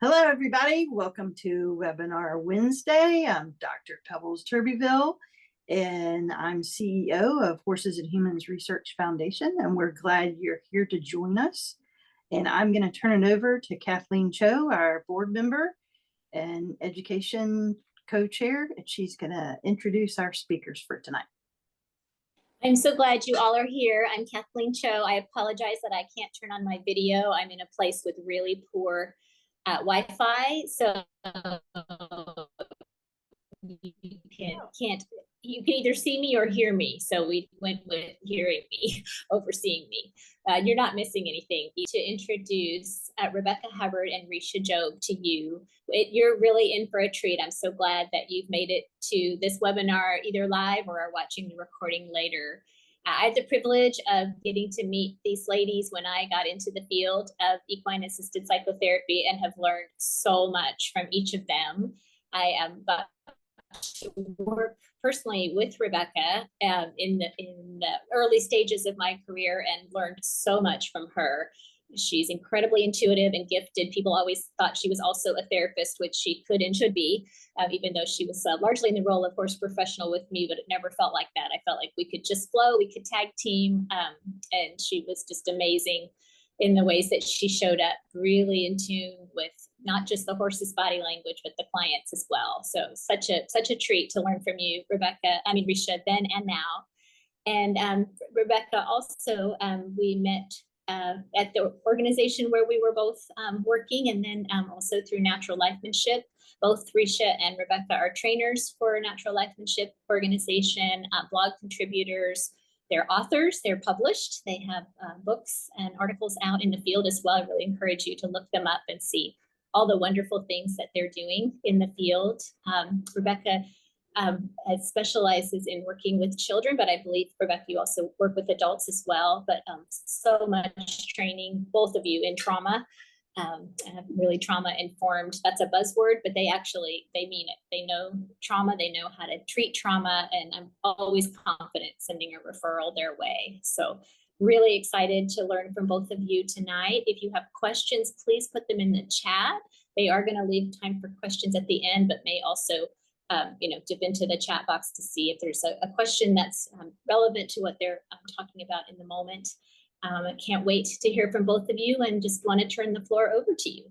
Hello, everybody. Welcome to Webinar Wednesday. I'm Dr. Pebbles Turbyville, and I'm CEO of Horses and Humans Research Foundation, and we're glad you're here to join us. And I'm going to turn it over to Kathleen Cho, our board member and education co-chair, and she's going to introduce our speakers for tonight. I'm so glad you all are here. I'm Kathleen Cho. I apologize that I can't turn on my video. I'm in a place with really poor Wi-Fi, so you can either see me or hear me. So we went with hearing me over seeing me. You're not missing anything. To introduce Reccia Hubbard and Reccia Jobe to you. You're really in for a treat. I'm so glad that you've made it to this webinar either live or are watching the recording later. I had the privilege of getting to meet these ladies when I got into the field of equine assisted psychotherapy and have learned so much from each of them. I got to work personally with Reccia in the early stages of my career and learned so much from her. She's incredibly intuitive and gifted. People always thought she was also a therapist, which she could and should be, even though she was largely in the role of horse professional with me, but it never felt like that. I felt like we could just flow, we could tag team, and she was just amazing in the ways that she showed up, really in tune with not just the horse's body language, but the clients as well. So such a treat to learn from you, Reccia, then and now. And Reccia, also, we met at the organization where we were both working, and then also through Natural Lifemanship. Both Reccia and Reccia are trainers for Natural Lifemanship organization, blog contributors. They're authors, they're published, they have books and articles out in the field as well. I really encourage you to look them up and see all the wonderful things that they're doing in the field. Reccia specializes in working with children, but I believe, Reccia, you also work with adults as well, but so much training, both of you, in trauma, really trauma informed. That's a buzzword, but they mean it. They know trauma, they know how to treat trauma, and I'm always confident sending a referral their way. So really excited to learn from both of you tonight. If you have questions, please put them in the chat. They are going to leave time for questions at the end, but may also dip into the chat box to see if there's a question that's relevant to what they're talking about in the moment. I can't wait to hear from both of you and just want to turn the floor over to you.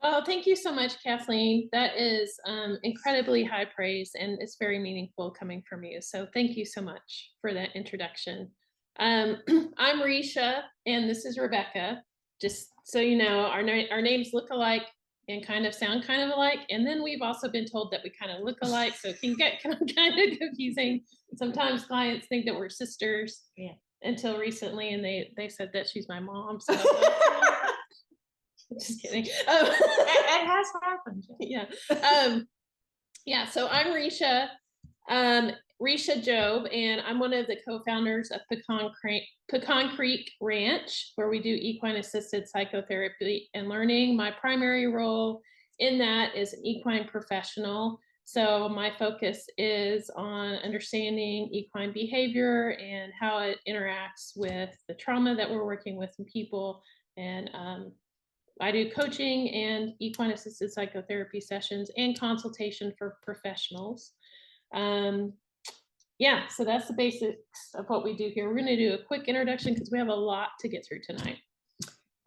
Oh, thank you so much, Kathleen. That is incredibly high praise, and it's very meaningful coming from you. So thank you so much for that introduction. I'm Reccia, and this is Reccia. Just so you know, our names look alike and kind of sound kind of alike. And then we've also been told that we kind of look alike, so it can get kind of confusing. Sometimes clients think that we're sisters. Yeah. Until recently, and they said that she's my mom. So just kidding. It has happened. Yeah. Yeah. So I'm Reccia Jobe, and I'm one of the co-founders of Pecan Creek Ranch, where we do equine assisted psychotherapy and learning. My primary role in that is an equine professional. So my focus is on understanding equine behavior and how it interacts with the trauma that we're working with in people. And I do coaching and equine assisted psychotherapy sessions and consultation for professionals. Yeah, so that's the basics of what we do here. We're going to do a quick introduction because we have a lot to get through tonight.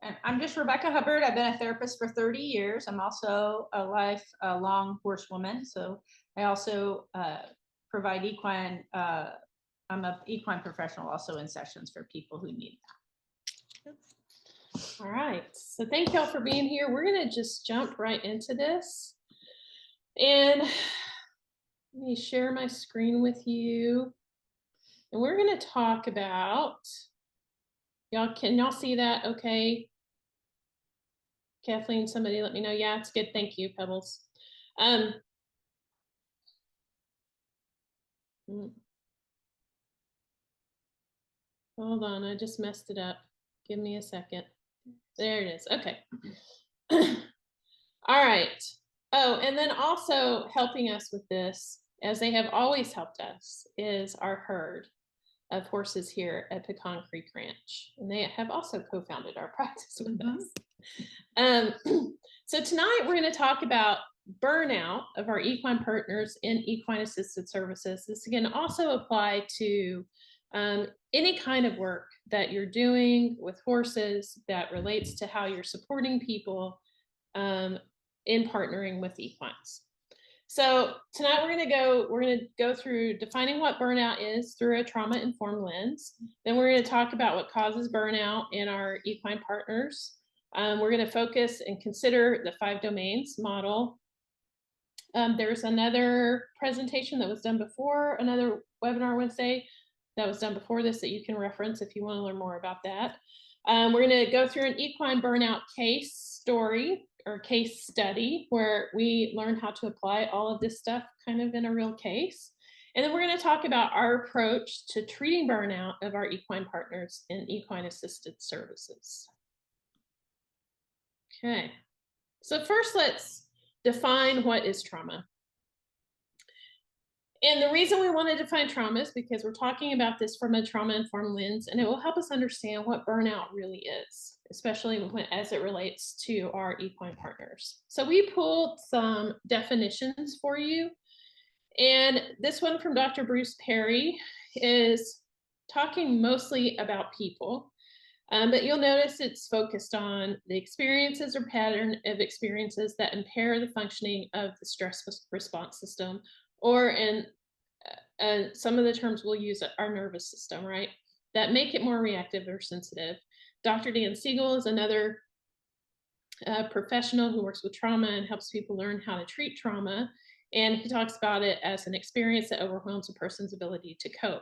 And I'm just Reccia Hubbard. I've been a therapist for 30 years. I'm also a lifelong horsewoman. So I also provide equine, I'm an equine professional also in sessions for people who need that. All right, so thank y'all for being here. We're going to just jump right into this. And let me share my screen with you. And we're going to talk about, can y'all see that okay? Kathleen, somebody let me know. Yeah, it's good. Thank you, Pebbles. Hold on, I just messed it up. Give me a second. There it is. Okay. All right. Oh, and then also helping us with this, as they have always helped us, is our herd of horses here at Pecan Creek Ranch. And they have also co-founded our practice with us. So tonight we're going to talk about burnout of our equine partners in equine assisted services. This can also apply to any kind of work that you're doing with horses that relates to how you're supporting people in partnering with equines. So tonight we're going to go through defining what burnout is through a trauma-informed lens. Then we're going to talk about what causes burnout in our equine partners. We're going to focus and consider the 5 domains model. There's another presentation that was done before, another webinar Wednesday that was done before this that you can reference if you want to learn more about that. We're going to go through an equine burnout case story or case study where we learn how to apply all of this stuff kind of in a real case. And then we're going to talk about our approach to treating burnout of our equine partners in equine assisted services. Okay, so first let's define what is trauma. And the reason we want to define trauma is because we're talking about this from a trauma-informed lens, and it will help us understand what burnout really is, especially as it relates to our equine partners. So we pulled some definitions for you, and this one from Dr. Bruce Perry is talking mostly about people. But you'll notice it's focused on the experiences or pattern of experiences that impair the functioning of the stress response system, or in some of the terms we'll use our nervous system, right? That make it more reactive or sensitive. Dr. Dan Siegel is another professional who works with trauma and helps people learn how to treat trauma. And he talks about it as an experience that overwhelms a person's ability to cope.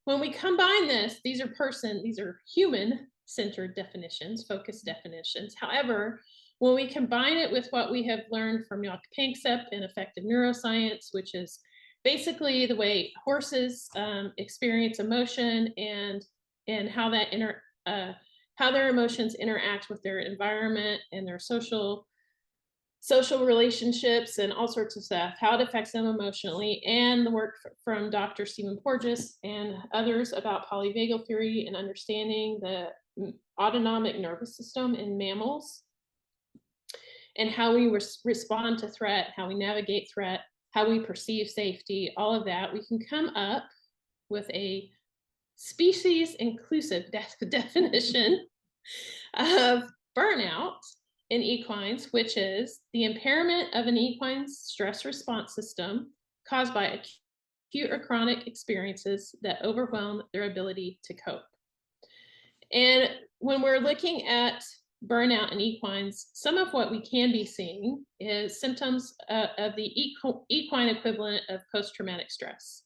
When we combine this, these are human-centered definitions, focused definitions. However, when we combine it with what we have learned from Jock Panksepp and affective neuroscience, which is basically the way horses experience emotion and how that how their emotions interact with their environment and their social relationships and all sorts of stuff, how it affects them emotionally, and the work from Dr. Stephen Porges and others about polyvagal theory and understanding the autonomic nervous system in mammals and how we respond to threat, how we navigate threat, how we perceive safety, all of that, we can come up with a species-inclusive definition of burnout in equines, which is the impairment of an equine's stress response system caused by acute or chronic experiences that overwhelm their ability to cope. And when we're looking at burnout in equines, some of what we can be seeing is symptoms of the equine equivalent of post-traumatic stress.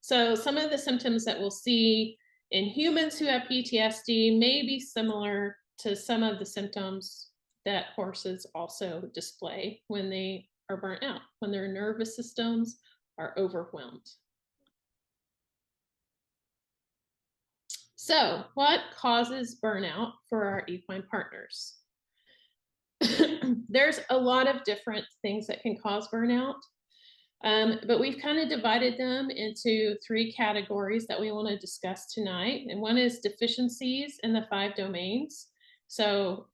So some of the symptoms that we'll see in humans who have PTSD may be similar to some of the symptoms that horses also display when they are burnt out, when their nervous systems are overwhelmed. So what causes burnout for our equine partners? There's a lot of different things that can cause burnout, but we've kind of divided them into 3 categories that we want to discuss tonight. And one is deficiencies in the 5 domains. So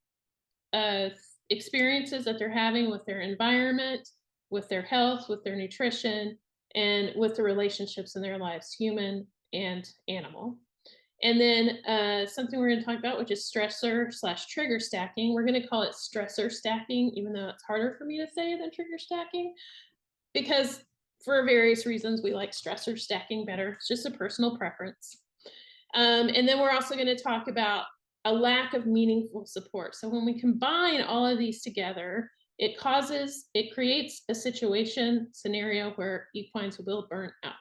experiences that they're having with their environment, with their health, with their nutrition, and with the relationships in their lives, human and animal. And then something we're going to talk about, which is stressor/trigger stacking. We're going to call it stressor stacking, even though it's harder for me to say than trigger stacking, because for various reasons, we like stressor stacking better. It's just a personal preference. And then we're also going to talk about a lack of meaningful support. So when we combine all of these together, it creates a scenario where equines will burn out.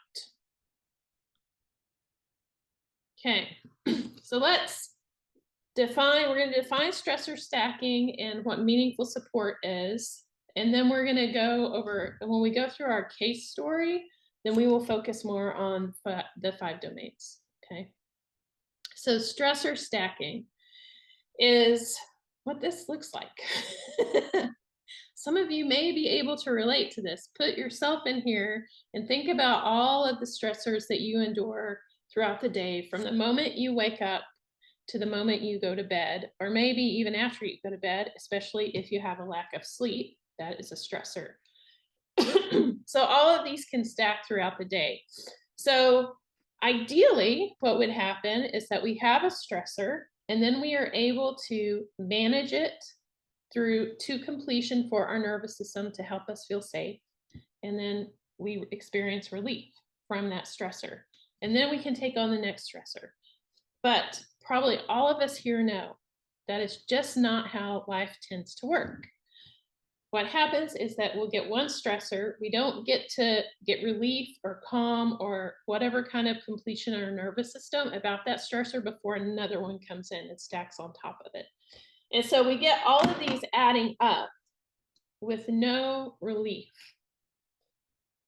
Okay, so we're going to define stressor stacking and what meaningful support is. And then we're going to go over, when we go through our case story, then we will focus more on the 5 domains, okay? So stressor stacking is what this looks like. Some of you may be able to relate to this. Put yourself in here and think about all of the stressors that you endure throughout the day, from the moment you wake up to the moment you go to bed, or maybe even after you go to bed, especially if you have a lack of sleep. That is a stressor. So all of these can stack throughout the day. So ideally, what would happen is that we have a stressor, and then we are able to manage it through to completion for our nervous system to help us feel safe. And then we experience relief from that stressor. And then we can take on the next stressor. But probably all of us here know that is just not how life tends to work. What happens is that we'll get one stressor. We don't get to get relief or calm or whatever kind of completion in our nervous system about that stressor before another one comes in and stacks on top of it. And so we get all of these adding up with no relief.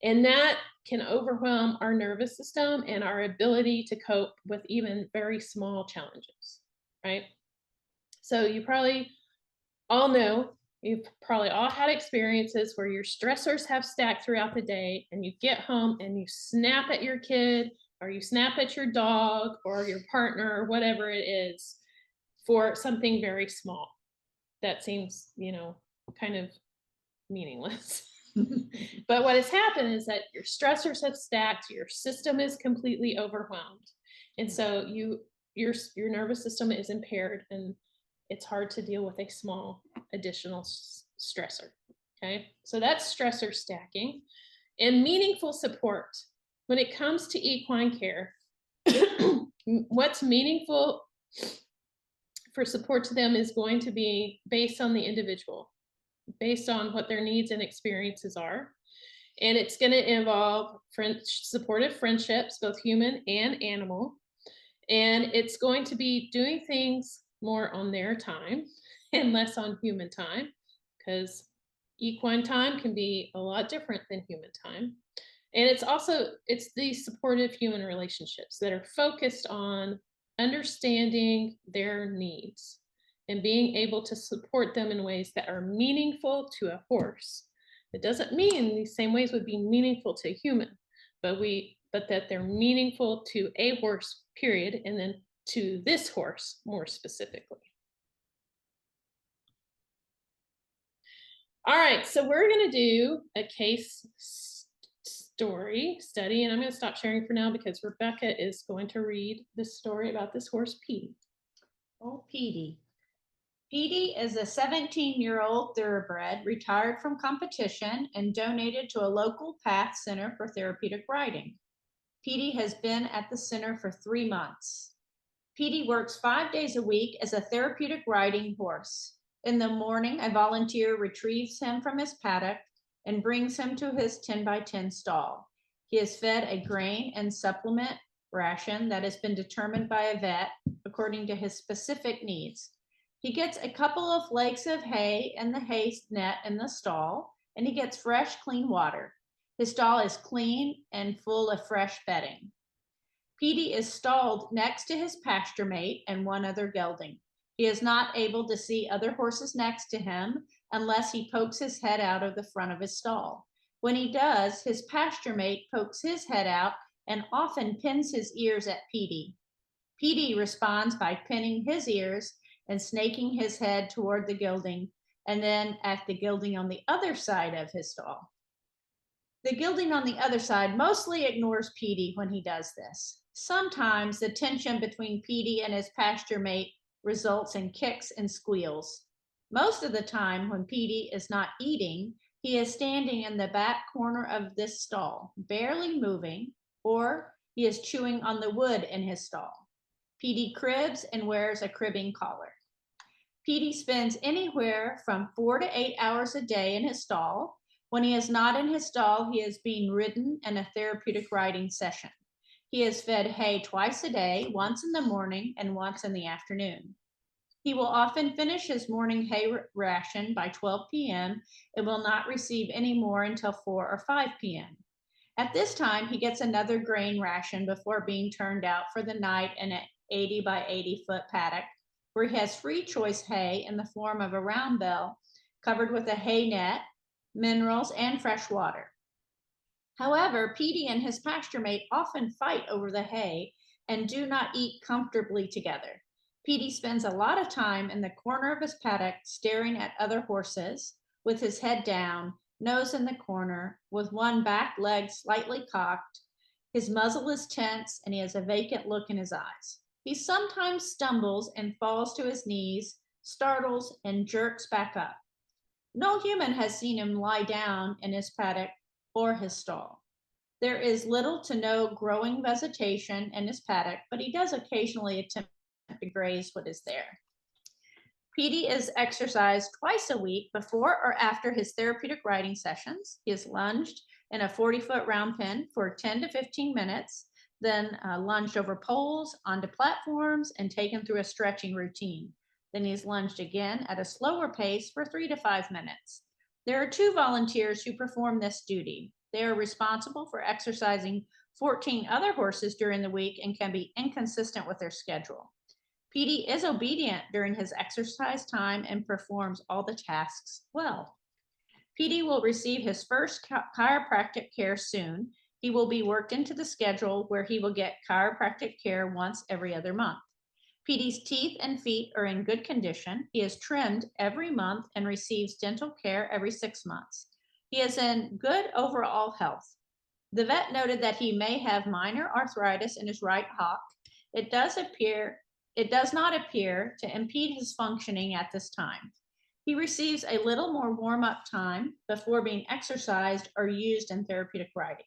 And that can overwhelm our nervous system and our ability to cope with even very small challenges, right? So you probably all know, you've probably all had experiences where your stressors have stacked throughout the day, and you get home and you snap at your kid, or you snap at your dog or your partner or whatever it is for something very small that seems, kind of meaningless. But what has happened is that your stressors have stacked, your system is completely overwhelmed. And so your nervous system is impaired, and it's hard to deal with a small additional stressor. Okay, so that's stressor stacking. And meaningful support. When it comes to equine care, what's meaningful for support to them is going to be based on the individual, based on what their needs and experiences are. And it's going to involve supportive friendships, both human and animal. And it's going to be doing things more on their time and less on human time, because equine time can be a lot different than human time. And it's these supportive human relationships that are focused on understanding their needs and being able to support them in ways that are meaningful to a horse. It doesn't mean these same ways would be meaningful to a human, but that they're meaningful to a horse, period, and then to this horse more specifically. All right, so we're going to do a case study, and I'm going to stop sharing for now because Rebecca is going to read this story about this horse, Petey. Oh, Petey. Petey is a 17-year-old thoroughbred retired from competition and donated to a local PATH Center for Therapeutic Riding. Petey has been at the center for 3 months. Petey works 5 days a week as a therapeutic riding horse. In the morning, a volunteer retrieves him from his paddock and brings him to his 10x10 stall. He is fed a grain and supplement ration that has been determined by a vet according to his specific needs. He gets a couple of flakes of hay and the hay net in the stall, and he gets fresh, clean water. His stall is clean and full of fresh bedding. Petey is stalled next to his pasture mate and one other gelding. He is not able to see other horses next to him unless he pokes his head out of the front of his stall. When he does, his pasture mate pokes his head out and often pins his ears at Petey. Petey responds by pinning his ears and snaking his head toward the gelding, and then at the gelding on the other side of his stall. The gelding on the other side mostly ignores Petey when he does this. Sometimes the tension between Petey and his pasture mate results in kicks and squeals. Most of the time when Petey is not eating, he is standing in the back corner of this stall, barely moving, or he is chewing on the wood in his stall. Petey cribs and wears a cribbing collar. Petey spends anywhere from 4 to 8 hours a day in his stall. When he is not in his stall, he is being ridden in a therapeutic riding session. He is fed hay twice a day, once in the morning and once in the afternoon. He will often finish his morning hay ration by 12 p.m. and will not receive any more until 4 or 5 p.m. At this time, he gets another grain ration before being turned out for the night in an 80 by 80 foot paddock, where he has free choice hay in the form of a round bale covered with a hay net, minerals, and fresh water. However, Petey and his pasture mate often fight over the hay and do not eat comfortably together. Petey spends a lot of time in the corner of his paddock staring at other horses with his head down, nose in the corner, with one back leg slightly cocked. His muzzle is tense and he has a vacant look in his eyes. He sometimes stumbles and falls to his knees, startles, and jerks back up. No human has seen him lie down in his paddock or his stall. There is little to no growing vegetation in his paddock, but he does occasionally attempt to graze what is there. Petey is exercised twice a week before or after his therapeutic riding sessions. He is lunged in a 40-foot round pen for 10 to 15 minutes, then lunged over poles, onto platforms, and taken through a stretching routine. Then he's lunged again at a slower pace for 3 to 5 minutes. There are 2 volunteers who perform this duty. They are responsible for exercising 14 other horses during the week and can be inconsistent with their schedule. Petey is obedient during his exercise time and performs all the tasks well. Petey will receive his first chiropractic care soon. He will be worked into the schedule where he will get chiropractic care once every other month. Petey's teeth and feet are in good condition. He is trimmed every month and receives dental care every 6 months. He is in good overall health. The vet noted that he may have minor arthritis in his right hock. It does not appear to impede his functioning at this time. He receives a little more warm-up time before being exercised or used in therapeutic riding.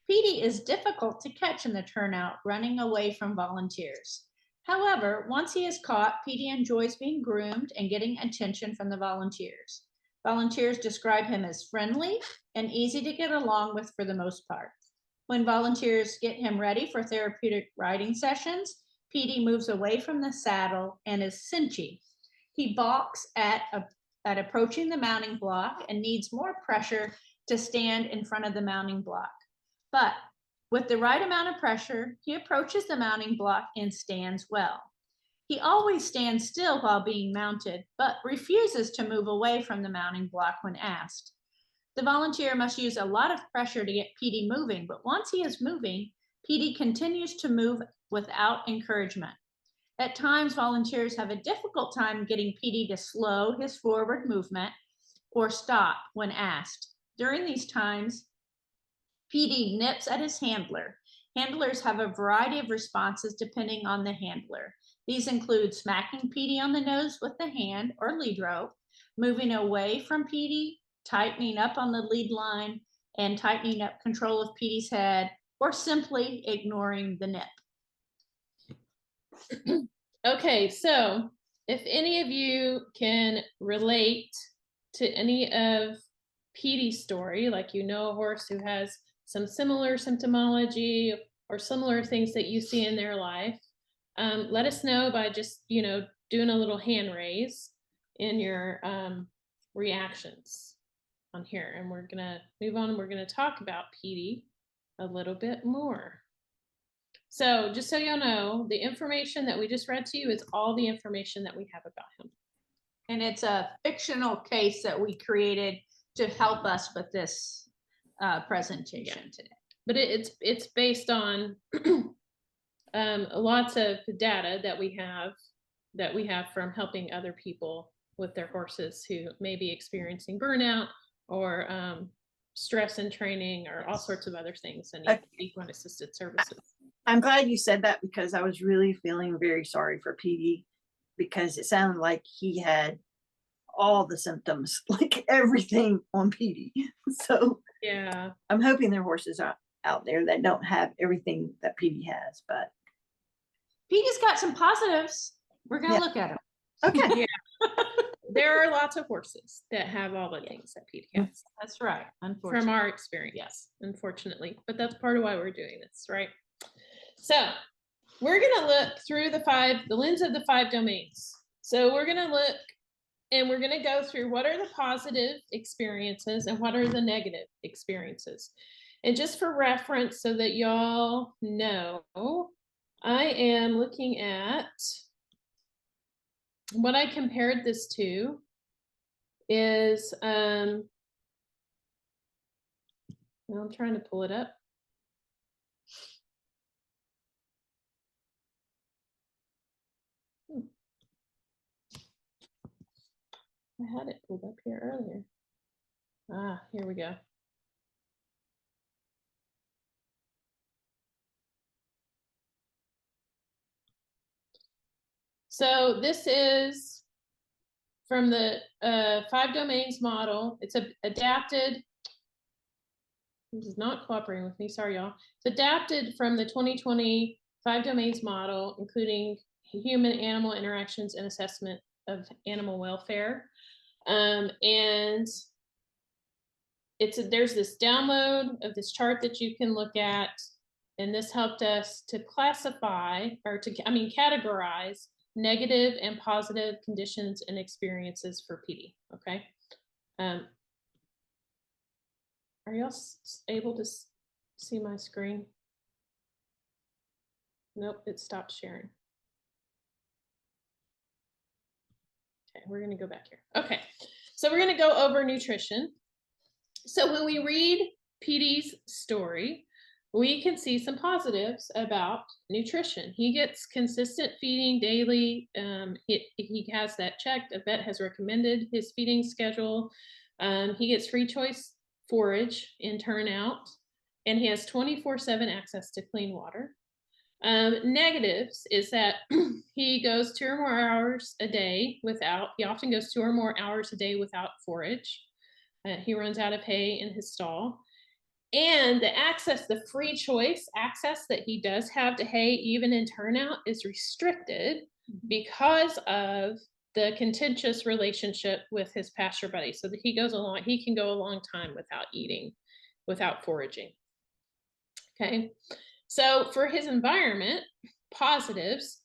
Petey is difficult to catch in the turnout, running away from volunteers. However, once he is caught, Petey enjoys being groomed and getting attention from the volunteers. Volunteers describe him as friendly and easy to get along with for the most part. When volunteers get him ready for therapeutic riding sessions, Petey moves away from the saddle and is cinchy. He balks at approaching the mounting block and needs more pressure to stand in front of the mounting block. But with the right amount of pressure, he approaches the mounting block and stands well. He always stands still while being mounted, but refuses to move away from the mounting block when asked. The volunteer must use a lot of pressure to get Petey moving, but once he is moving, Petey continues to move without encouragement. At times, volunteers have a difficult time getting Petey to slow his forward movement or stop when asked. During these times, Petey nips at his handler. Handlers have a variety of responses depending on the handler. These include smacking Petey on the nose with the hand or lead rope, moving away from Petey, tightening up on the lead line, and tightening up control of Petey's head, or simply ignoring the nip. Okay, so if any of you can relate to any of Petey's story, like you know a horse who has some similar symptomology or similar things that you see in their life, let us know by just, doing a little hand raise in your reactions on here. And we're gonna move on. We're gonna talk about Petey a little bit more. So just so y'all know, the information that we just read to you is all the information that we have about him. And it's a fictional case that we created to help us with this presentation today. But it's based on lots of data that we have from helping other people with their horses who may be experiencing burnout or stress in training or all sorts of other things and equine assisted services. I'm glad you said that because I was really feeling very sorry for Petey because it sounded like he had all the symptoms, like everything on Petey. So yeah, I'm hoping there are horses out there that don't have everything that Petey has, but Petey's got some positives. We're going to look at them. Okay. Yeah. There are lots of horses that have all the things that Petey has. That's right. Unfortunately. From our experience, yes, unfortunately. But that's part of why we're doing this, right? So we're going to look through the lens of the 5 domains. So we're going to look and we're going to go through what are the positive experiences and what are the negative experiences. And just for reference so that y'all know, I am looking at what I compared this to is, I'm trying to pull it up. I had it pulled up here earlier. Ah, here we go. So this is from the 5 domains model. It's adapted. This is not cooperating with me. Sorry, y'all. It's adapted from the 2020 5 domains model, including human-animal interactions and assessment of animal welfare. And there's this download of this chart that you can look at, and this helped us to classify or categorize negative and positive conditions and experiences for PD. Okay. Are y'all able to see my screen? Nope, it stopped sharing. Okay, we're going to go back here. Okay, so we're going to go over nutrition. So when we read PD's story, we can see some positives about nutrition. He gets consistent feeding daily. He has that checked. A vet has recommended his feeding schedule. He gets free choice forage in turnout, and he has 24/7 access to clean water. Negatives is that he goes 2 or more hours a day without, he often goes 2 or more hours a day without forage. He runs out of hay in his stall. And the access, the free choice access that he does have to hay, even in turnout, is restricted because of the contentious relationship with his pasture buddy. So that he can go a long time without eating, without foraging. Okay. So for his environment, positives,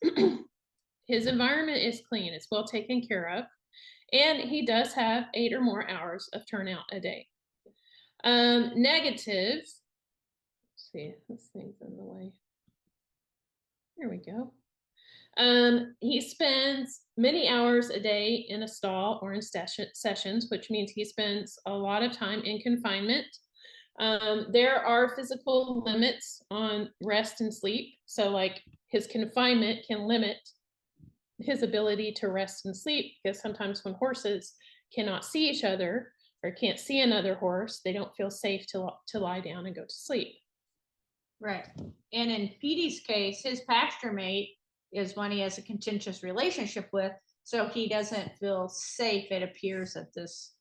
his environment is clean, it's well taken care of, and he does have 8 or more hours of turnout a day. Negative, let's see, this thing's in the way. Here we go. He spends many hours a day in a stall or in sessions, which means he spends a lot of time in confinement. There are physical limits on rest and sleep. So like his confinement can limit his ability to rest and sleep, because sometimes when horses cannot see each other or can't see another horse, they don't feel safe to lie down and go to sleep. Right. And in Petey's case, his pasture mate is one he has a contentious relationship with, so he doesn't feel safe. It appears that this,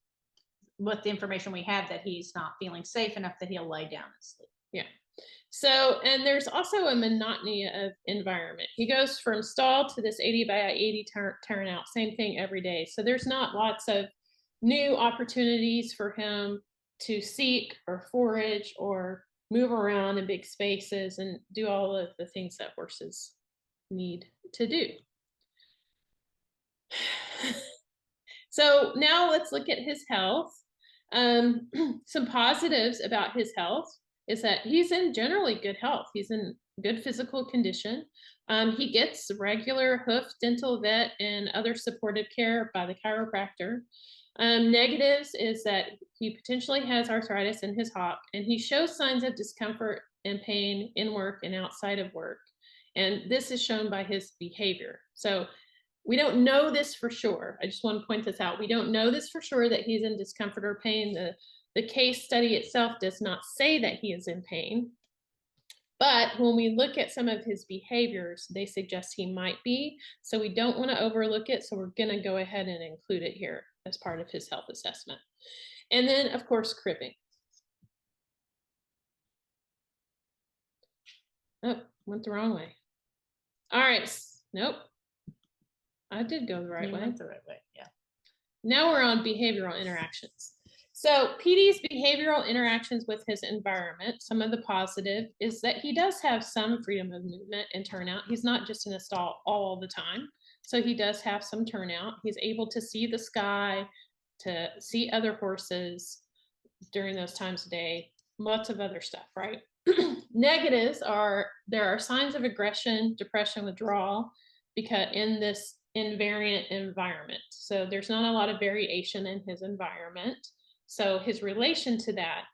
with the information we have, that he's not feeling safe enough that he'll lie down and sleep. Yeah. So, and there's also a monotony of environment. He goes from stall to this 80 by 80 turnout, same thing every day. So there's not lots of new opportunities for him to seek or forage or move around in big spaces and do all of the things that horses need to do. So now let's look at his health. Some positives about his health is that he's in generally good health. He's in good physical condition. He gets regular hoof, dental, vet, and other supportive care by the chiropractor. Negatives is that he potentially has arthritis in his hock, and he shows signs of discomfort and pain in work and outside of work. And this is shown by his behavior. So we don't know this for sure. I just want to point this out. We don't know this for sure that he's in discomfort or pain. The case study itself does not say that he is in pain. But when we look at some of his behaviors, they suggest he might be. So we don't want to overlook it. So we're going to go ahead and include it here as part of his health assessment. And then, of course, cribbing. Oh, went the wrong way. All right. Nope. I did go the right way. Went the right way, yeah. Now we're on behavioral interactions. So PD's behavioral interactions with his environment, some of the positive is that he does have some freedom of movement and turnout. He's not just in a stall all the time. So he does have some turnout. He's able to see the sky, to see other horses during those times of day, lots of other stuff, right? Negatives are, there are signs of aggression, depression, withdrawal, because in this invariant environment. So there's not a lot of variation in his environment. So his relation to that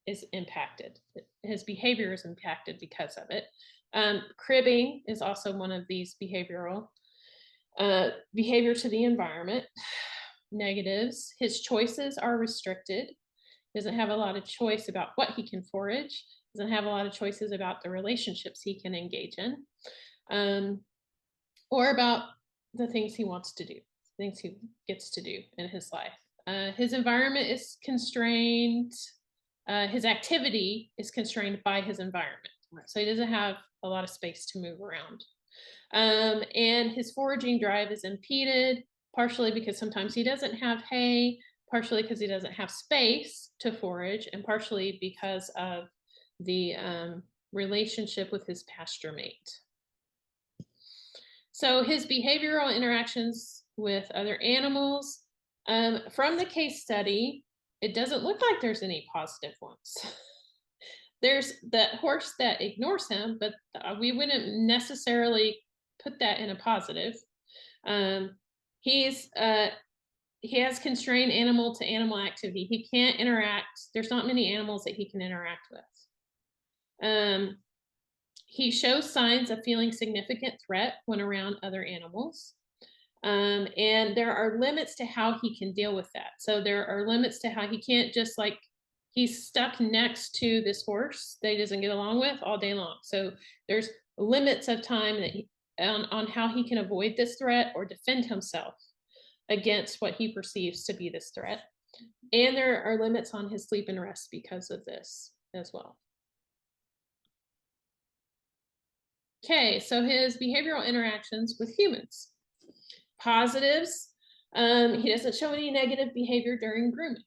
is impacted. His behavior is impacted because of it. Cribbing is also one of these behavioral. Behavior to the environment, negatives. His choices are restricted. Doesn't have a lot of choice about what he can forage. Doesn't have a lot of choices about the relationships he can engage in, or about the things he wants to do, things he gets to do in his life. His environment is constrained. His activity is constrained by his environment. So he doesn't have a lot of space to move around. And his foraging drive is impeded, partially because sometimes he doesn't have hay, partially because he doesn't have space to forage, and partially because of the relationship with his pasture mate. So his behavioral interactions with other animals, from the case study, it doesn't look like there's any positive ones. There's that horse that ignores him, but we wouldn't necessarily put that in a positive. He has constrained animal to animal activity. He can't interact. There's not many animals that he can interact with. He shows signs of feeling significant threat when around other animals. And there are limits to how he can deal with that. So there are limits to how he can't just like, he's stuck next to this horse that he doesn't get along with all day long. So there's limits of time that on how he can avoid this threat or defend himself against what he perceives to be this threat. And there are limits on his sleep and rest because of this as well. Okay, so his behavioral interactions with humans. Positives, he doesn't show any negative behavior during grooming.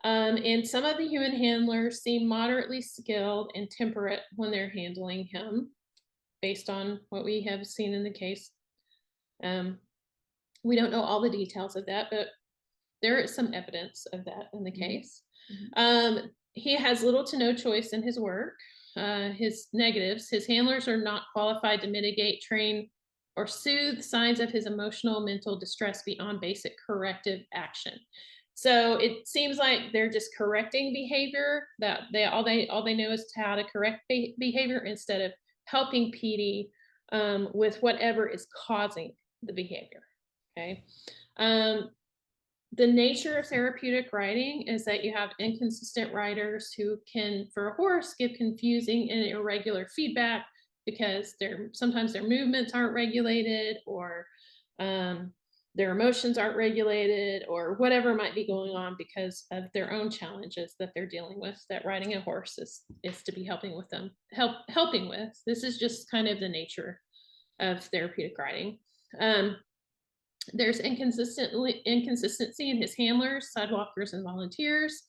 And some of the human handlers seem moderately skilled and temperate when they're handling him, based on what we have seen in the case. We don't know all the details of that, but there is some evidence of that in the case. He has little to no choice in his work. His negatives, his handlers are not qualified to mitigate, train, or soothe signs of his emotional mental distress beyond basic corrective action. So it seems like they're just correcting behavior, that all they know is how to correct behavior instead of helping PD with whatever is causing the behavior. Okay. The nature of therapeutic riding is that you have inconsistent riders who can, for a horse, give confusing and irregular feedback because sometimes their movements aren't regulated, or their emotions aren't regulated, or whatever might be going on because of their own challenges that they're dealing with, that riding a horse is to be helping with them, helping with. This is just kind of the nature of therapeutic riding. There's inconsistency in his handlers, sidewalkers, and volunteers.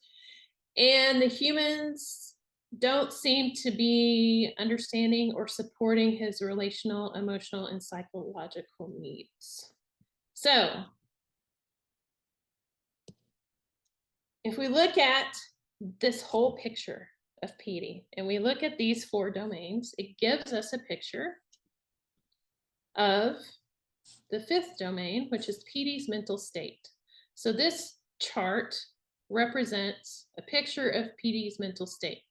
And the humans don't seem to be understanding or supporting his relational, emotional, and psychological needs. So if we look at this whole picture of PD and we look at these 4 domains, it gives us a picture of the 5th domain, which is PD's mental state. So this chart represents a picture of PD's mental state.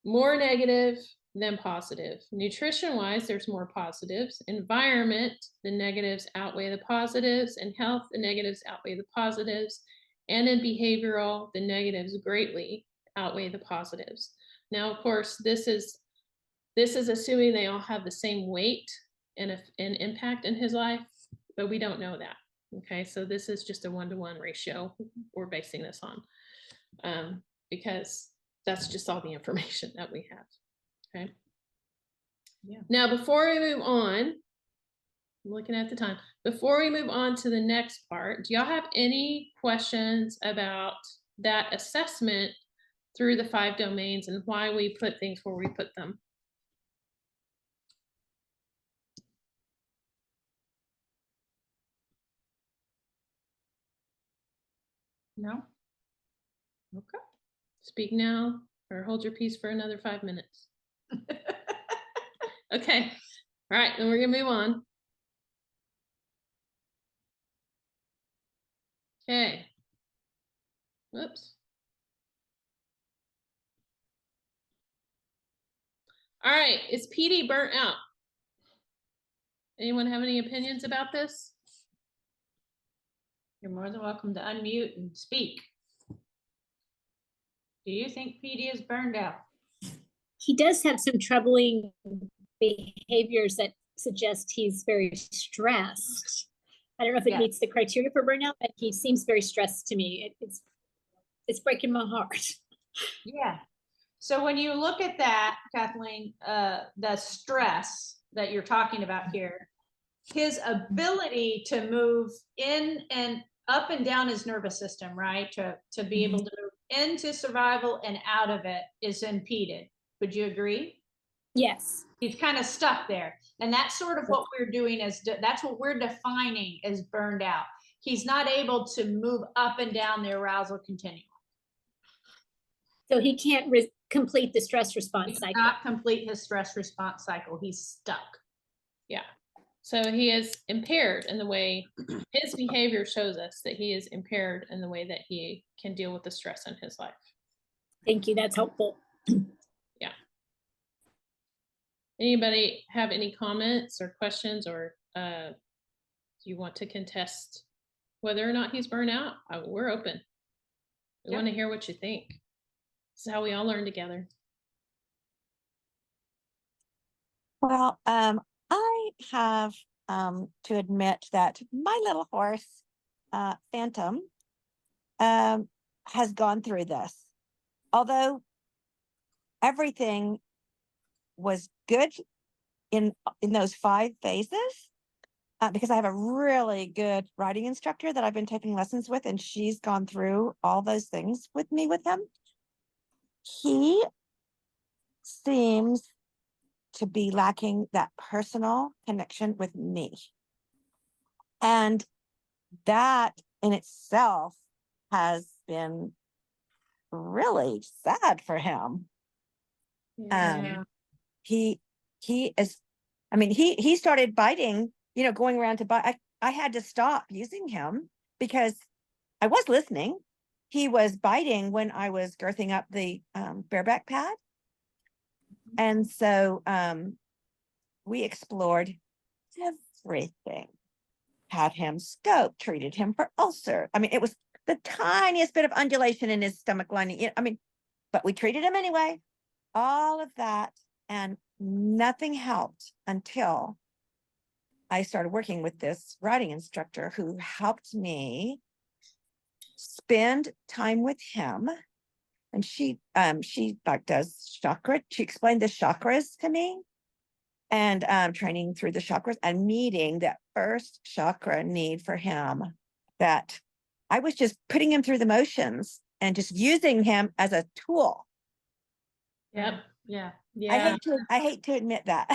More negative than positive. Nutrition-wise, there's more positives. Environment, the negatives outweigh the positives. In health, the negatives outweigh the positives. And in behavioral, the negatives greatly outweigh the positives. Now, of course, this is assuming they all have the same weight and impact in his life, but we don't know that. Okay, so this is just a 1-to-1 ratio we're basing this on, because that's just all the information that we have. Okay. Yeah. Now, before we move on, I'm looking at the time. Before we move on to the next part, do y'all have any questions about that assessment through the 5 domains and why we put things where we put them? No? Okay. Speak now or hold your peace for another 5 minutes. Okay. All right, then we're gonna move on. Okay. Whoops. All right, is PD burnt out? Anyone have any opinions about this? You're more than welcome to unmute and speak. Do you think PD is burned out? He does have some troubling behaviors that suggest he's very stressed. I don't know if it meets the criteria for burnout, but he seems very stressed to me. It's breaking my heart. Yeah. So when you look at that, Kathleen, the stress that you're talking about here, his ability to move in and up and down his nervous system, right? To be able to move into survival and out of it is impeded. Would you agree? Yes. He's kind of stuck there. And that's sort of what we're doing that's what we're defining as burned out. He's not able to move up and down the arousal continuum. So he can't complete the stress response cycle. Not complete his stress response cycle. He's stuck. Yeah. So he is impaired in the way his behavior shows us that he is impaired in the way that he can deal with the stress in his life. Thank you. That's helpful. Yeah. Anybody have any comments or questions, or do you want to contest whether or not he's burned out? We're open. We want to hear what you think. This is how we all learn together. Well, I have to admit that my little horse, Phantom, has gone through this. Although everything was good in those 5 phases, because I have a really good riding instructor that I've been taking lessons with, and she's gone through all those things with me with him. He seems to be lacking that personal connection with me. And that in itself has been really sad for him. Yeah. He is, I mean, he started biting, going around to bite. I had to stop using him because I was listening. He was biting when I was girthing up the bareback pad. And so we explored everything, had him scoped, treated him for ulcer. I mean, it was the tiniest bit of undulation in his stomach lining. But we treated him anyway, all of that. And nothing helped until I started working with this riding instructor who helped me spend time with him. And she like does chakra. She explained the chakras to me, and training through the chakras and meeting that first chakra need for him, that I was just putting him through the motions and just using him as a tool. Yep. Yeah. Yeah. Yeah. I hate to admit that.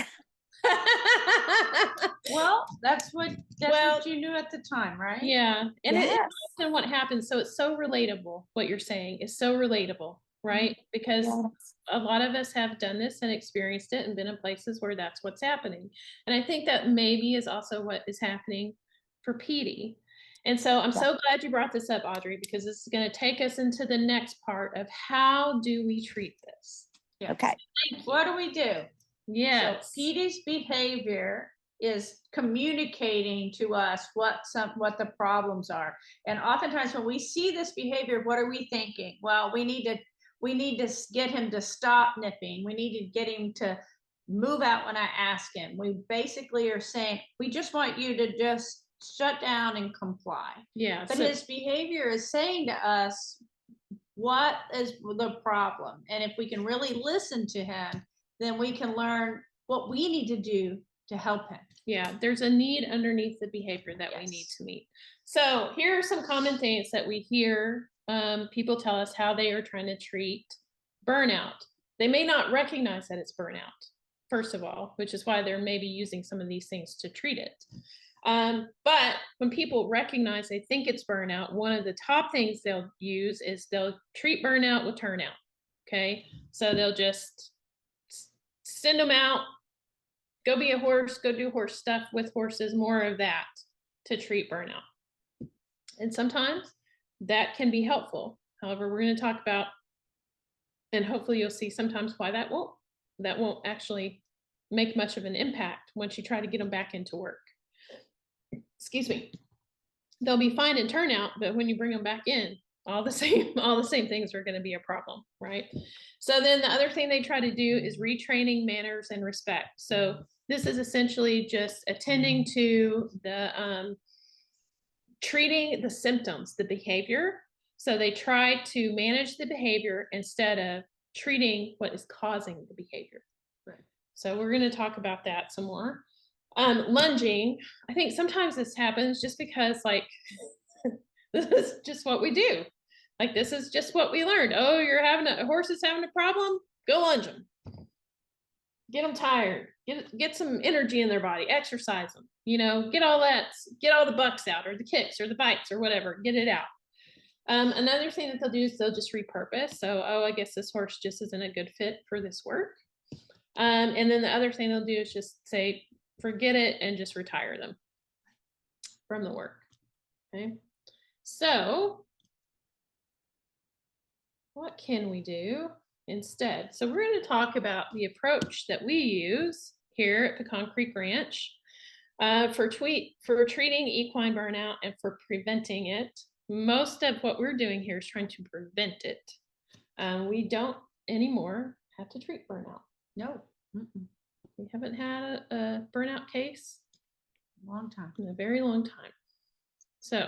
Well, that's what you knew at the time, right? Yeah. And Yes. it's often what happens. So it's so relatable. What you're saying is so relatable, right? Because Yes. a lot of us have done this and experienced it and been in places where that's what's happening. And I think that maybe is also what is happening for PD. And so I'm so glad you brought this up, Audrey, because this is going to take us into the next part of how do we treat this? Yeah. Okay. What do we do? Yes. So PD's behavior is communicating to us what the problems are. And oftentimes when we see this behavior, what are we thinking? Well, we need to get him to stop nipping. We need to get him to move out when I ask him. We basically are saying, we just want you to just shut down and comply. Yeah. But his behavior is saying to us, what is the problem? And if we can really listen to him, then we can learn what we need to do to help him. Yeah, there's a need underneath the behavior that we need to meet. So here are some common things that we hear people tell us how they are trying to treat burnout. They may not recognize that it's burnout, first of all, which is why they're maybe using some of these things to treat it. But when people recognize they think it's burnout, one of the top things they'll use is they'll treat burnout with turnout. Okay, so they'll just send them out, go be a horse, go do horse stuff with horses, more of that to treat burnout. And sometimes that can be helpful. However, we're going to talk about, and hopefully you'll see sometimes why that won't actually make much of an impact once you try to get them back into work. Excuse me. They'll be fine in turnout, but when you bring them back in, all the same things are going to be a problem, right? So then the other thing they try to do is retraining manners and respect. So this is essentially just attending to the treating the symptoms, the behavior. So they try to manage the behavior instead of treating what is causing the behavior. Right. So we're going to talk about that some more. Lunging, I think sometimes this happens just because like, this is just what we do. Like, this is just what we learned. Oh, a horse is having a problem, go lunge them. Get them tired, get some energy in their body, exercise them, get all the bucks out, or the kicks or the bites or whatever, get it out. Another thing that they'll do is they'll just repurpose. So, I guess this horse just isn't a good fit for this work. And then the other thing they'll do is just say, forget it, and just retire them from the work. Okay. So what can we do instead? So we're going to talk about the approach that we use here at Pecan Creek Ranch for treating equine burnout and for preventing it. Most of what we're doing here is trying to prevent it. We don't anymore have to treat burnout. No. We haven't had a burnout case Long time. in a very long time. So,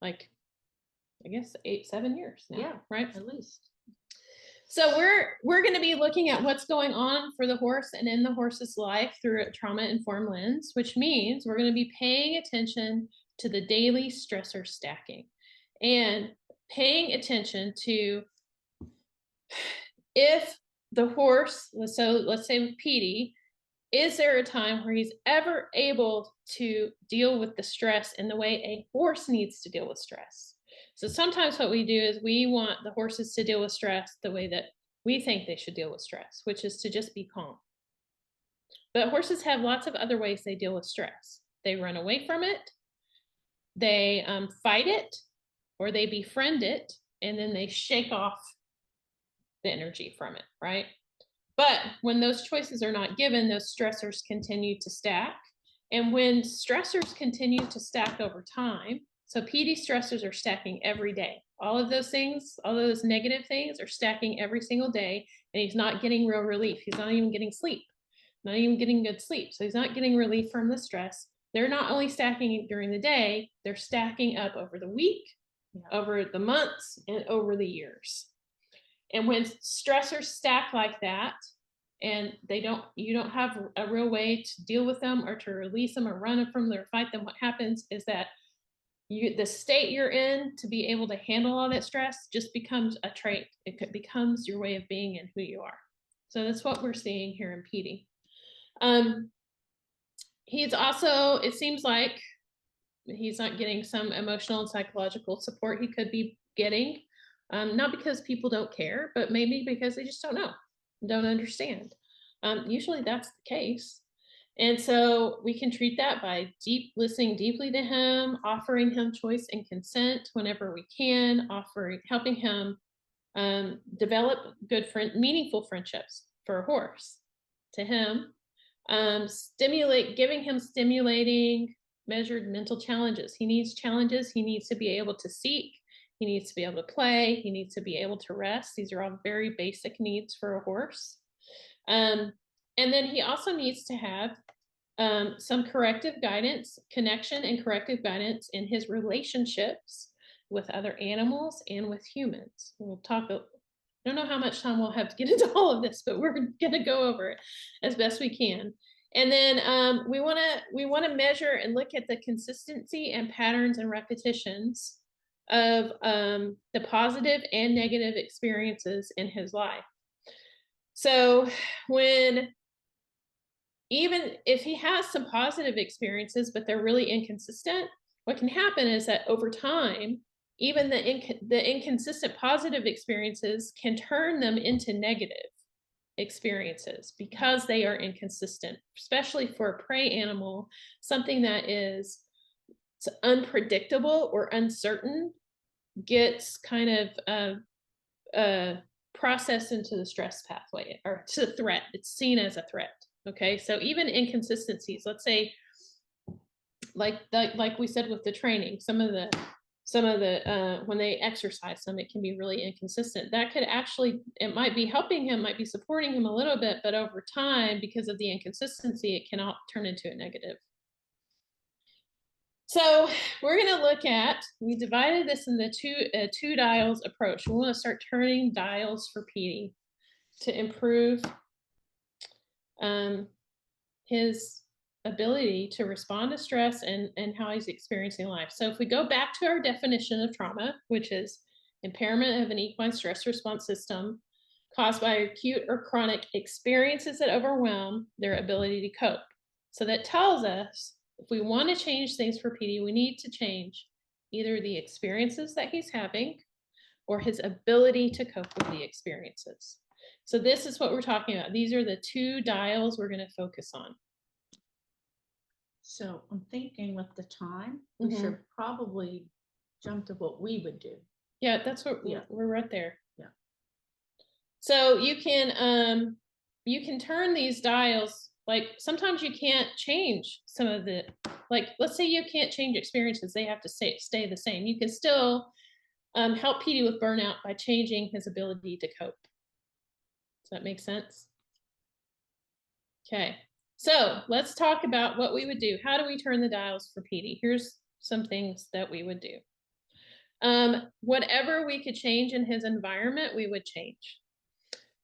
like, I guess 7 years now. Yeah, right. at least. So we're going to be looking at what's going on for the horse and in the horse's life through a trauma-informed lens, which means we're going to be paying attention to the daily stressor stacking and paying attention to if the horse, so let's say with Petey, is there a time where he's ever able to deal with the stress in the way a horse needs to deal with stress? So sometimes what we do is we want the horses to deal with stress the way that we think they should deal with stress, which is to just be calm. But horses have lots of other ways they deal with stress. They run away from it, they fight it, or they befriend it, and then they shake off the energy from it, right? But when those choices are not given, those stressors continue to stack. And when stressors continue to stack over time, so PD stressors are stacking every day. All of those things, all those negative things are stacking every single day, and he's not getting real relief. He's not even getting sleep, not even getting good sleep. So he's not getting relief from the stress. They're not only stacking during the day, they're stacking up over the week, over the months, and over the years. And when stressors stack like that, and you don't have a real way to deal with them or to release them or run from them or fight them, what happens is that the state you're in to be able to handle all that stress just becomes a trait. It becomes your way of being and who you are. So that's what we're seeing here in Petey. He's also, it seems like he's not getting some emotional and psychological support he could be getting. Not because people don't care, but maybe because they just don't know, don't understand. Usually that's the case. And so we can treat that by listening deeply to him, offering him choice and consent whenever we can, helping him develop good meaningful friendships for a horse to him, giving him stimulating, measured mental challenges. He needs challenges. He needs to be able to seek. He needs to be able to play. He needs to be able to rest. These are all very basic needs for a horse. And then he also needs to have some corrective guidance, connection and corrective guidance in his relationships with other animals and with humans. We'll talk, I don't know how much time we'll have to get into all of this, but we're going to go over it as best we can. And then we want to measure and look at the consistency and patterns and repetitions of the positive and negative experiences in his life. So even if he has some positive experiences, but they're really inconsistent, what can happen is that over time, even the inconsistent positive experiences can turn them into negative experiences because they are inconsistent, especially for a prey animal. Something that is unpredictable or uncertain gets kind of processed into the stress pathway or to the threat. It's seen as a threat. Okay, so even inconsistencies, let's say, like we said with the training, some of the when they exercise some, it can be really inconsistent. That could actually, it might be helping him, might be supporting him a little bit, but over time, because of the inconsistency, it can all turn into a negative. So we're going to look at, we divided this into two dials approach. We want to start turning dials for PD to improve his ability to respond to stress and how he's experiencing life. So if we go back to our definition of trauma, which is impairment of an equine stress response system caused by acute or chronic experiences that overwhelm their ability to cope. So that tells us if we want to change things for PD, we need to change either the experiences that he's having or his ability to cope with the experiences. So this is what we're talking about. These are the two dials we're going to focus on. So I'm thinking with the time, we should probably jump to what we would do. Yeah, that's what we're right there. Yeah. So you can turn these dials, like sometimes you can't change some of the, like, let's say you can't change experiences, they have to stay the same. You can still help PD with burnout by changing his ability to cope. Does that make sense? Okay. So let's talk about what we would do. How do we turn the dials for PD? Here's some things that we would do. Whatever we could change in his environment, we would change.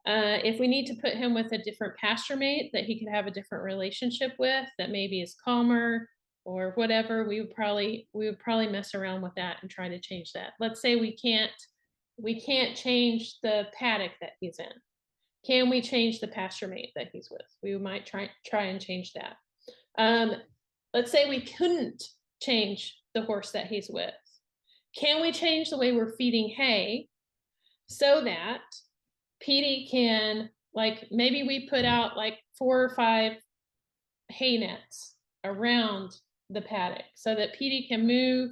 If we need to put him with a different pasture mate that he could have a different relationship with, that maybe is calmer or whatever, we would probably mess around with that and try to change that. Let's say we can't change the paddock that he's in. Can we change the pasture mate that he's with? We might try and change that. Let's say we couldn't change the horse that he's with. Can we change the way we're feeding hay so that PD can, like, maybe we put out like 4 or 5 hay nets around the paddock so that PD can move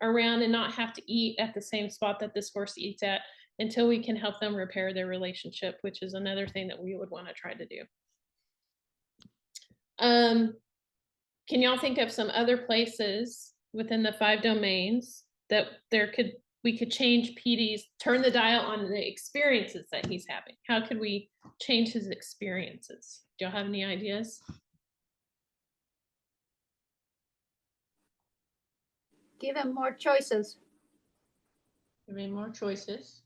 around and not have to eat at the same spot that this horse eats at, until we can help them repair their relationship, which is another thing that we would want to try to do. Can y'all think of some other places within the 5 domains that we could change PD's, turn the dial on the experiences that he's having? How could we change his experiences? Do y'all have any ideas? Give him more choices. Give me more choices.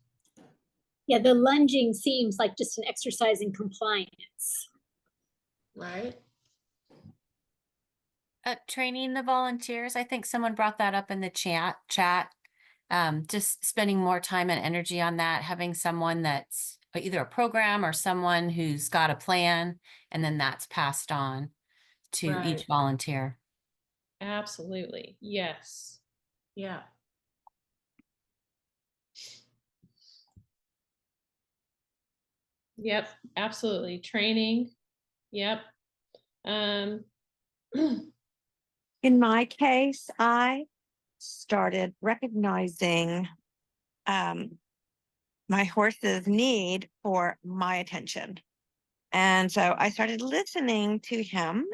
Yeah, the lunging seems like just an exercise in compliance. Right. Training the volunteers. I think someone brought that up in the chat. Just spending more time and energy on that, having someone that's either a program or someone who's got a plan, and then that's passed on to each volunteer. Absolutely. Yes. Yeah. Yep, absolutely. Training. Yep. In my case, I started recognizing my horse's need for my attention. And so I started listening to him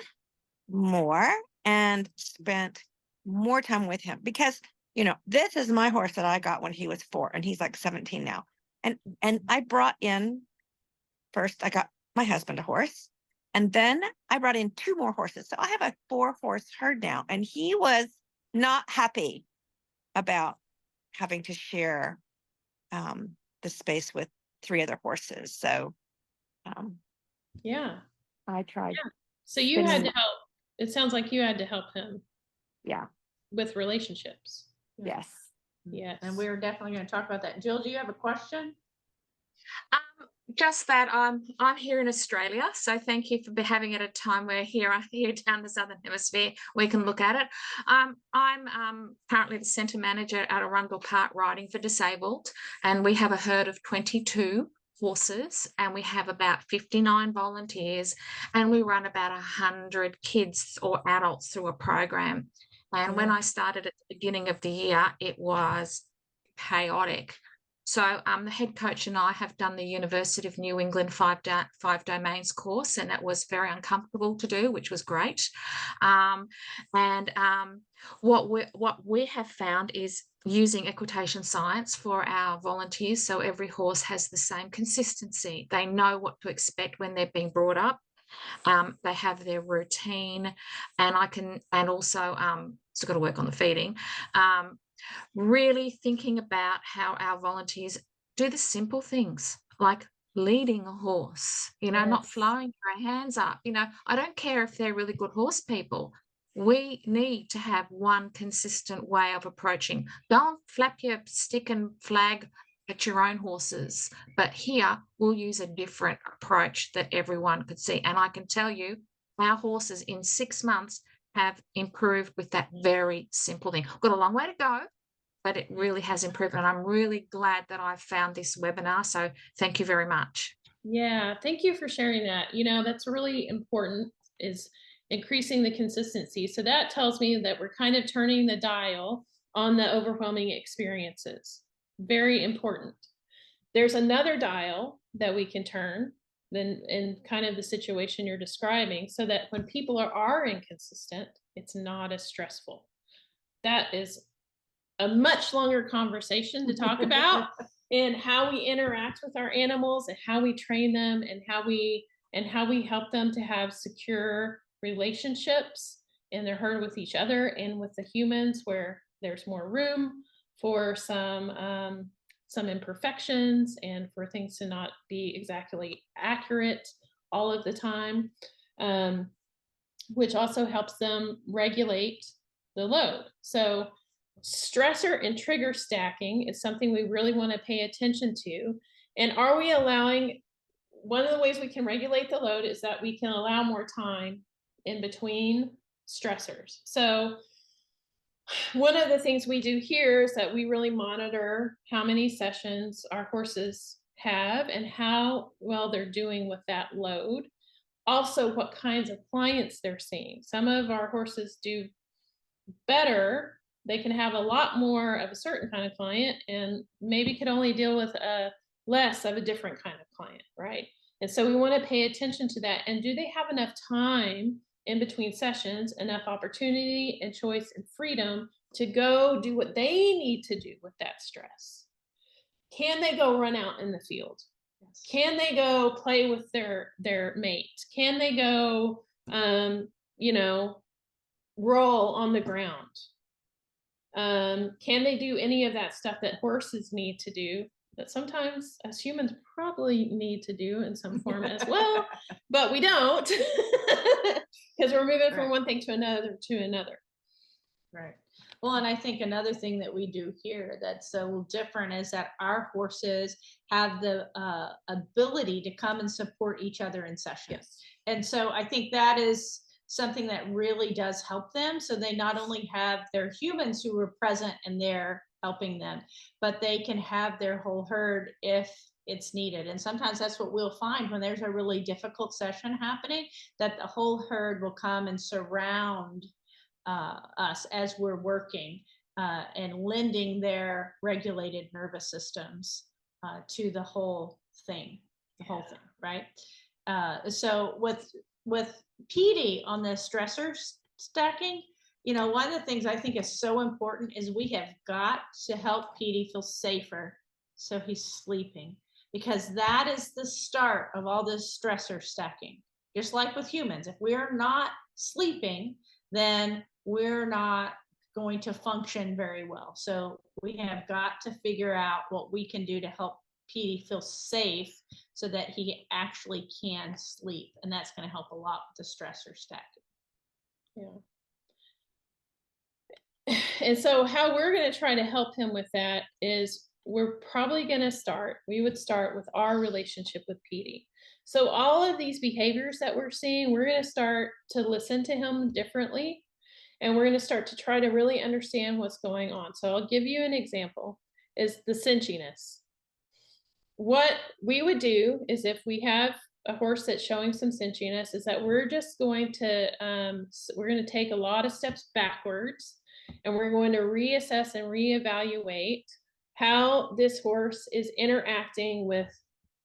more and spent more time with him, because, you know, this is my horse that I got when he was 4 and he's like 17 now. And I brought in, first I got my husband a horse, and then I brought in 2 more horses. So I have a 4-horse herd now, and he was not happy about having to share the space with 3 other horses. So yeah, I tried. Yeah. So you had to help. It sounds like you had to help him. Yeah. With relationships. Yes. Yes. And we're definitely going to talk about that. Jill, do you have a question? Just that I'm here in Australia, so thank you for having it at a time where here down the Southern Hemisphere we can look at it. I'm currently the centre manager at Arundel Park Riding for Disabled, and we have a herd of 22 horses, and we have about 59 volunteers, and we run about 100 kids or adults through a program. And when I started at the beginning of the year, it was chaotic. So the head coach and I have done the University of New England five domains course, and that was very uncomfortable to do, which was great. What we have found is using equitation science for our volunteers, so every horse has the same consistency. They know what to expect when they're being brought up. They have their routine, and also still got to work on the feeding. Really thinking about how our volunteers do the simple things like leading a horse, not flowing our hands up. I don't care if they're really good horse people. We need to have one consistent way of approaching. Don't flap your stick and flag at your own horses, but here we'll use a different approach that everyone could see. And I can tell you, our horses in 6 months have improved with that very simple thing. Got a long way to go, but it really has improved. And I'm really glad that I found this webinar. So thank you very much. Yeah, thank you for sharing that. That's really important, is increasing the consistency. So that tells me that we're kind of turning the dial on the overwhelming experiences. Very important. There's another dial that we can turn then in kind of the situation you're describing, so that when people are inconsistent, it's not as stressful. That is a much longer conversation to talk about, and how we interact with our animals, and how we train them, and how we help them to have secure relationships in their herd with each other and with the humans, where there's more room for some imperfections and for things to not be exactly accurate all of the time, which also helps them regulate the load. So stressor and trigger stacking is something we really want to pay attention to. And are we allowing, one of the ways we can regulate the load is that we can allow more time in between stressors. So one of the things we do here is that we really monitor how many sessions our horses have and how well they're doing with that load. Also, what kinds of clients they're seeing. Some of our horses do better. They can have a lot more of a certain kind of client and maybe could only deal with less of a different kind of client, right? And so we want to pay attention to that. And do they have enough time in between sessions, enough opportunity and choice and freedom to go do what they need to do with that stress? Can they go run out in the field? Yes. Can they go play with their mate? Can they go, roll on the ground? Can they do any of that stuff that horses need to do, that sometimes as humans probably need to do in some form as well, but we don't, because we're moving from one thing to another Right. Well, and I think another thing that we do here that's a little different is that our horses have the ability to come and support each other in sessions. Yes. And so I think that is something that really does help them. So they not only have their humans who are present and they're helping them, but they can have their whole herd if it's needed. And sometimes that's what we'll find when there's a really difficult session happening, that the whole herd will come and surround us as we're working and lending their regulated nervous systems to the whole thing, right? So with PD on the stressor stacking, one of the things I think is so important is we have got to help PD feel safer so he's sleeping, because that is the start of all this stressor stacking. Just like with humans, if we're not sleeping, then we're not going to function very well. So we have got to figure out what we can do to help PD feel safe so that he actually can sleep. And that's going to help a lot with the stressor stacking. Yeah. And so how we're going to try to help him with that is we're probably going to we would start with our relationship with PD. So all of these behaviors that we're seeing, we're going to start to listen to him differently. And we're going to start to try to really understand what's going on. So I'll give you an example, is the cinchiness. What we would do is, if we have a horse that's showing some cinchiness, is that we're just going to take a lot of steps backwards, and we're going to reassess and reevaluate how this horse is interacting with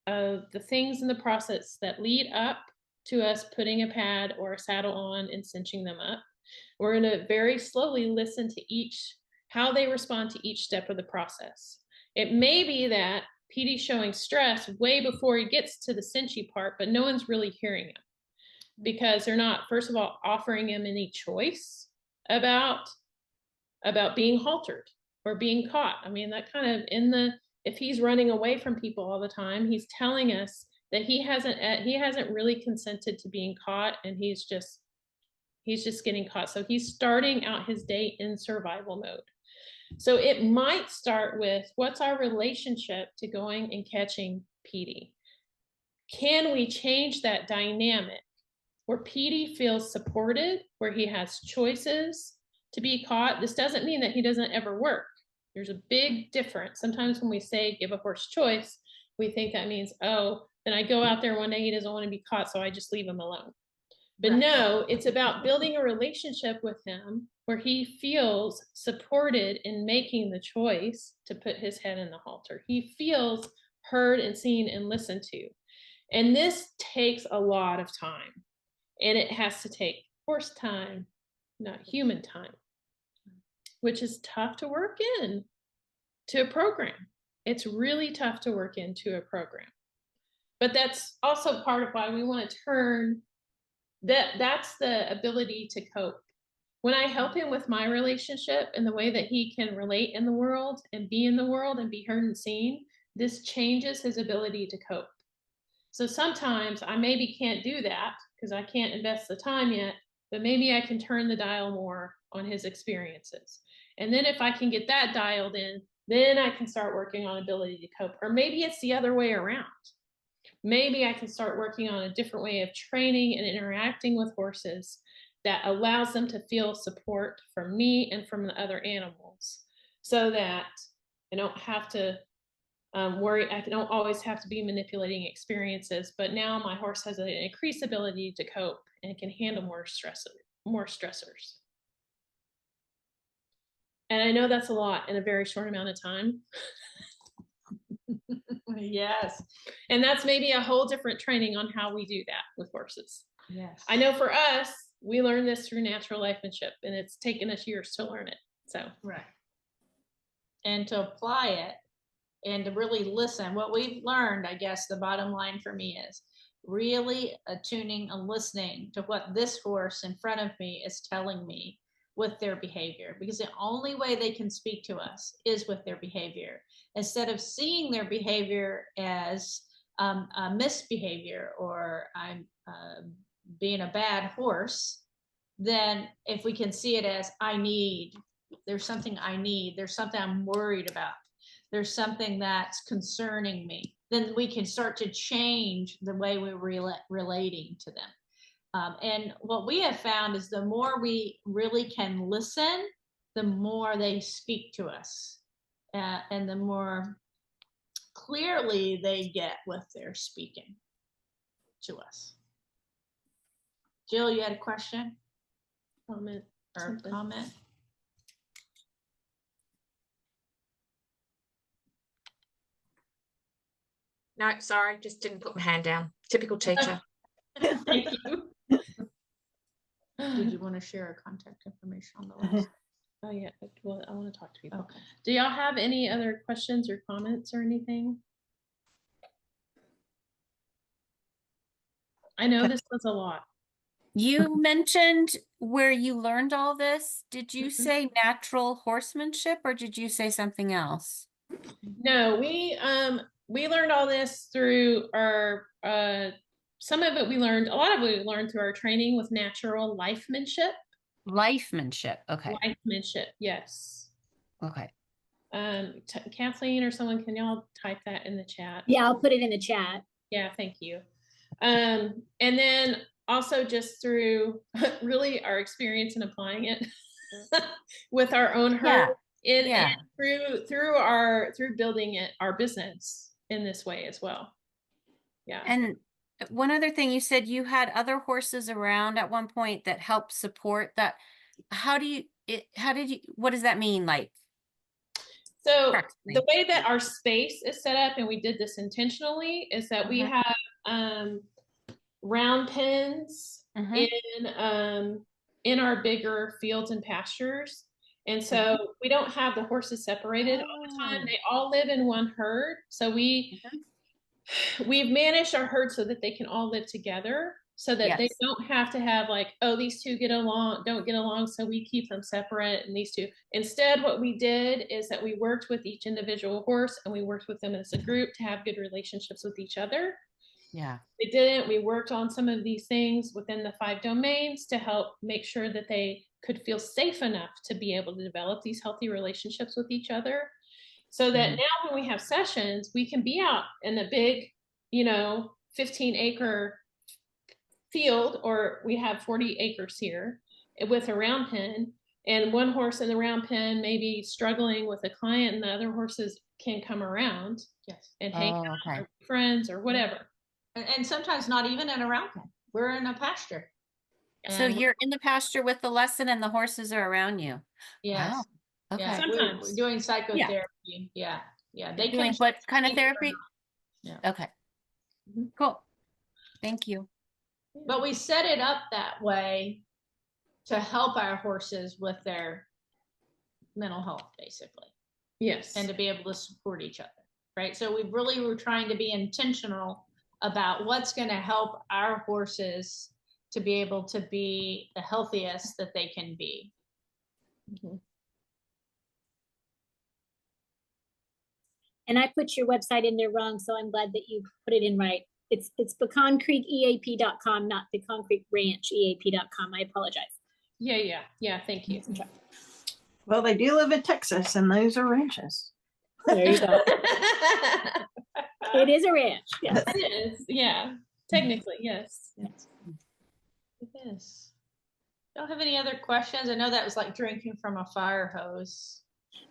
the things in the process that lead up to us putting a pad or a saddle on and cinching them up. We're going to very slowly listen to how they respond to each step of the process. It may be that PD's showing stress way before he gets to the cinchy part, but no one's really hearing him because they're not, first of all, offering him any choice about being haltered or being caught. I mean, that kind of if he's running away from people all the time, he's telling us that he hasn't really consented to being caught, and he's just getting caught. So he's starting out his day in survival mode. So it might start with, what's our relationship to going and catching PD? Can we change that dynamic where PD feels supported, where he has choices to be caught? This doesn't mean that he doesn't ever work. There's a big difference. Sometimes when we say give a horse choice, we think that means, oh, then I go out there one day, he doesn't want to be caught, so I just leave him alone. But no, it's about building a relationship with him where he feels supported in making the choice to put his head in the halter. He feels heard and seen and listened to. And this takes a lot of time. And it has to take horse time, not human time, which is tough to work in to a program. It's really tough to work into a program. But that's also part of why we want to turn that's the ability to cope. When I help him with my relationship and the way that he can relate in the world and be in the world and be heard and seen, this changes his ability to cope. So sometimes I maybe can't do that because I can't invest the time yet, but maybe I can turn the dial more on his experiences. And then if I can get that dialed in, then I can start working on ability to cope. Or maybe it's the other way around. Maybe I can start working on a different way of training and interacting with horses that allows them to feel support from me and from the other animals, so that I don't have to worry. I don't always have to be manipulating experiences, but now my horse has an increased ability to cope and can handle more stressors. And I know that's a lot in a very short amount of time. Yes. And that's maybe a whole different training on how we do that with horses. Yes. I know for us, we learned this through natural lifemanship, and it's taken us years to learn it. So right. And to apply it and to really listen. What we've learned, I guess the bottom line for me is really attuning and listening to what this horse in front of me is telling me with their behavior, because the only way they can speak to us is with their behavior. Instead of seeing their behavior as a misbehavior or I'm being a bad horse, then if we can see it as there's something I need, there's something I'm worried about, there's something that's concerning me, then we can start to change the way we're relating to them. And what we have found is the more we really can listen, the more they speak to us, and the more clearly they get what they're speaking to us. Jill, you had a question? comment. No, sorry, just didn't put my hand down. Typical teacher. Thank you. Did you want to share our contact information on the list? Oh yeah, well, I want to talk to people. Okay. Do y'all have any other questions or comments or anything? I know this was a lot. You mentioned where you learned all this. Did you say natural horsemanship, or did you say something else? No, we learned all this through our some of it we learned, a lot of it we learned through our training with natural lifemanship. Lifemanship. Okay. Lifemanship, yes. Okay. Kathleen or someone, can y'all type that in the chat? Yeah, I'll put it in the chat. Yeah, thank you. And then also just through really our experience in applying it with our own herd, and through building our business in this way as well. Yeah. And one other thing, you said you had other horses around at one point that helped support that. What does that mean? Like, So Practically. the way that our space is set up, and we did this intentionally, is that we have round pens in our bigger fields and pastures. And so we don't have the horses separated all the time. They all live in one herd. So we've managed our herd so that they can all live together, so that they don't have to have like, oh, these two don't get along, so we keep them separate, and these two. Instead, what we did is that we worked with each individual horse, and we worked with them as a group to have good relationships with each other. Yeah. They didn't. We worked on some of these things within the 5 domains to help make sure that they could feel safe enough to be able to develop these healthy relationships with each other. So that now when we have sessions, we can be out in a big, 15-acre field, or we have 40 acres here with a round pen, and one horse in the round pen may be struggling with a client, and the other horses can come around and hang out or be friends or whatever. And sometimes not even in a round pen. We're in a pasture. So you're in the pasture with the lesson and the horses are around you. Yes. Wow. Okay. Yeah, Sometimes. we're doing psychotherapy. Yeah. They Doing can what kind of therapy? Yeah. Okay. Cool. Thank you. But we set it up that way to help our horses with their mental health, basically. Yes. And to be able to support each other, right? So we really were trying to be intentional about what's going to help our horses to be able to be the healthiest that they can be. And I put your website in there wrong, so I'm glad that you put it in right. It's pecancreekeap.com, not Pecan Creek Ranch EAP.com. I apologize. Yeah. Thank you. Okay. Well, they do live in Texas, and those are ranches. There you go. It is a ranch. Yes. It is. Yeah. Technically, yes. It is. Don't have any other questions? I know that was like drinking from a fire hose.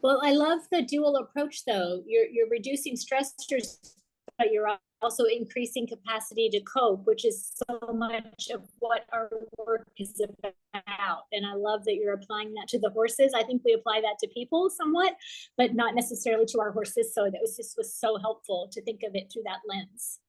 Well, I love the dual approach, though. You're reducing stressors, but you're also increasing capacity to cope, which is so much of what our work is about. And I love that you're applying that to the horses. I think we apply that to people somewhat, but not necessarily to our horses. So that was so helpful to think of it through that lens.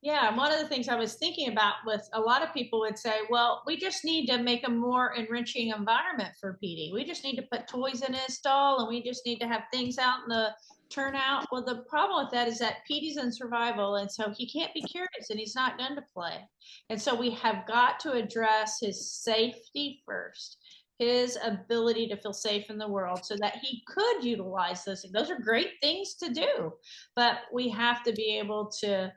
Yeah, one of the things I was thinking about with a lot of people would say, well, we just need to make a more enriching environment for PD. We just need to put toys in his stall, and we just need to have things out in the turnout. Well, the problem with that is that PD's in survival, and so he can't be curious, and he's not going to play. And so we have got to address his safety first, his ability to feel safe in the world, so that he could utilize those things. Those are great things to do, but we have to be able to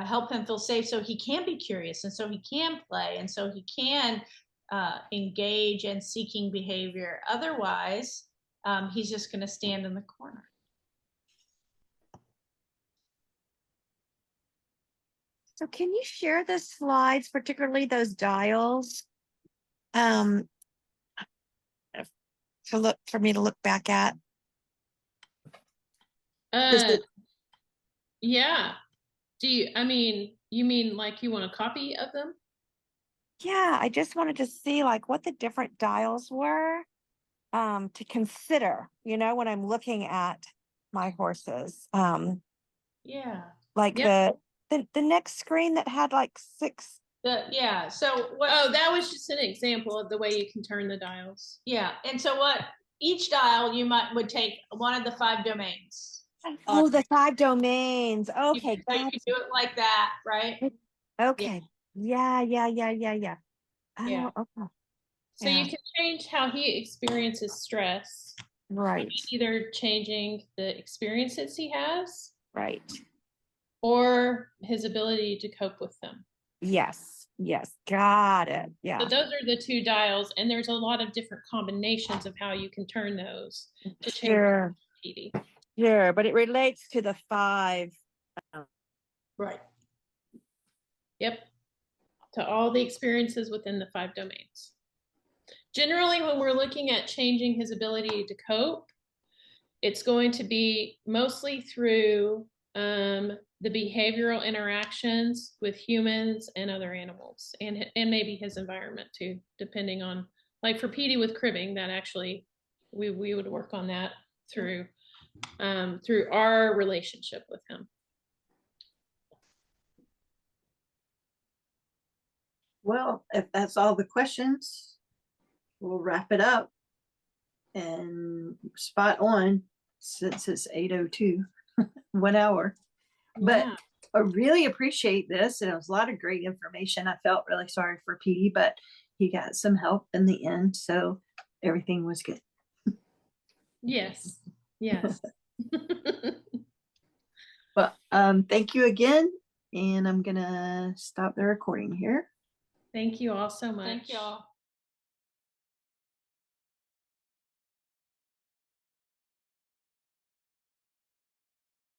help him feel safe so he can be curious, and so he can play, and so he can engage in seeking behavior. Otherwise, he's just going to stand in the corner. So can you share the slides, particularly those dials, for me to look back at? Yeah. You mean like you want a copy of them? Yeah, I just wanted to see like what the different dials were to consider, when I'm looking at my horses. Yeah. Like the next screen that had like 6. So what? Oh, that was just an example of the way you can turn the dials. Yeah. And so what each dial would take one of the 5 domains. Oh, the 5 domains. Okay. You do it like that, right? Okay. Yeah. Yeah. Oh, okay. So you can change how he experiences stress. Right. Either changing the experiences he has. Right. Or his ability to cope with them. Yes. Got it. Yeah. So those are the 2 dials, and there's a lot of different combinations of how you can turn those to change PD. Sure, but it relates to the 5. Right. Yep. To all the experiences within the 5 domains. Generally, when we're looking at changing his ability to cope, it's going to be mostly through the behavioral interactions with humans and other animals, and maybe his environment too, depending on, like for PD with cribbing, that actually we would work on that through our relationship with him. Well, if that's all the questions, we'll wrap it up. And spot on, since it's 8:02, 1 hour. But Yeah. I really appreciate this. And it was a lot of great information. I felt really sorry for Petey, but he got some help in the end. So everything was good. Yes. Yes. Well, thank you again. And I'm gonna stop the recording here. Thank you all so much. Thank you all.